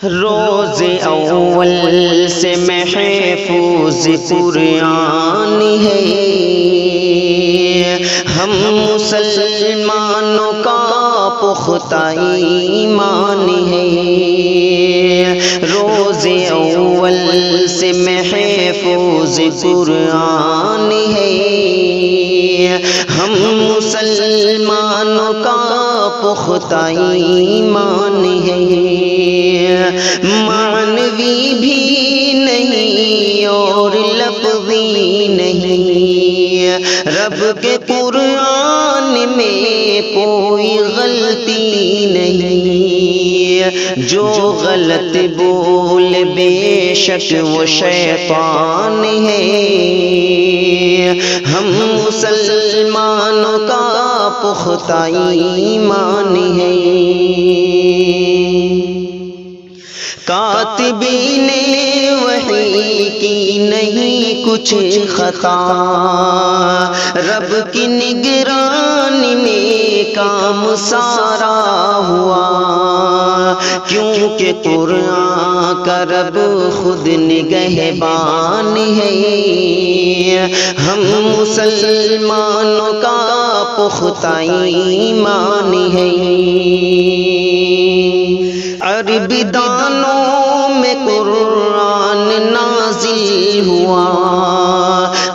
روز اول سے محفوظ قرآن ہے، ہم مسلمانوں کا پختہ ایمان ہے۔ روز اول سے محفوظ قرآن ہے، ہم مسلمانوں کا پختہ ایمان ہے۔ معنوی بھی نہیں اور لفظی نہیں، رب کے قرآن میں کوئی غلطی نہیں، جو غلط بول بے شک وہ شیطان ہے۔ ہم مسلمانوں کا پختہ ایمان ہے۔ کاتبین وحی کی نہیں کچھ خطا، رب کی نگرانی میں کام سارا ہوا، کیونکہ قرآن کا رب خود نگہبان ہے۔ ہم مسلمانوں کا پختہ ایمان ہے۔ عرب دانوں میں قرآن نازل ہوا،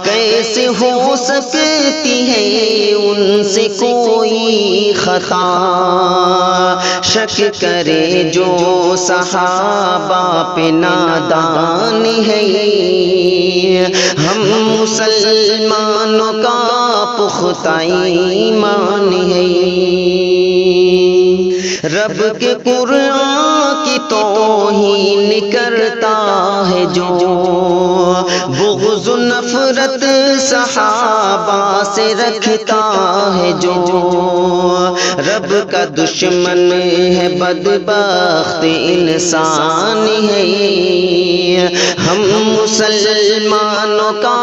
کیسے ہو سکتی ہے ان سے کوئی خطا؟ شک کرے جو صحابہ پہ نادان ہے۔ ہم مسلمانوں کا پختہ ایمان ہے۔ رب کے قرآن کی توہین کرتا ہے جو، بغض و نفرت صحابہ سے رکھتا ہے جو، رب کا دشمن ہے بدبخت انسان ہے۔ ہم مسلمانوں کا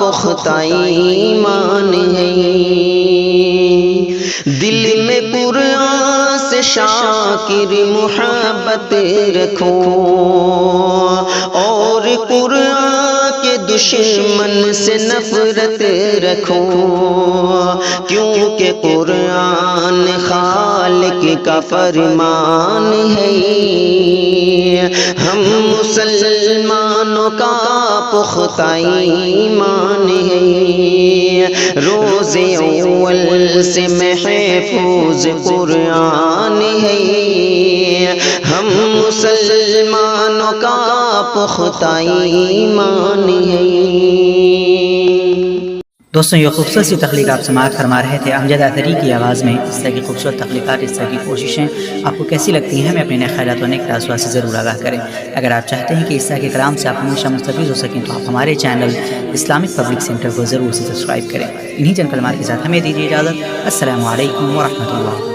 پختہ ایمان ہے۔ دل میں قرآن سے شاکر محبت رکھو، اور قرآن کے دشمن سے نفرت رکھو، کیونکہ قرآن خالق کا فرمان ہے۔ ہم مسلمانوں کا پختہ ایمان ہے۔ روز اول سے محفوظ قرآن ہے، ہم مسلمانوں کا پختہ ایمان ہے۔ دوستوں، یہ خوبصورت سی تخلیق آپ سماعت فرما رہے تھے امجد اطہری کی آواز میں۔ اس طرح کی خوبصورت تخلیقات، اس طرح کی کوششیں آپ کو کیسی لگتی ہیں، ہمیں اپنے نئے خیالات و نیک تاثرات سے ضرور آگاہ کریں۔ اگر آپ چاہتے ہیں کہ اس طرح کے کلام سے آپ ہمیشہ مستفید ہو سکیں تو آپ ہمارے چینل اسلامک پبلک سینٹر کو ضرور سے سبسکرائب کریں۔ انہی چند کلمات کے ساتھ ہمیں دیجیے اجازت۔ السلام علیکم ورحمۃ اللہ۔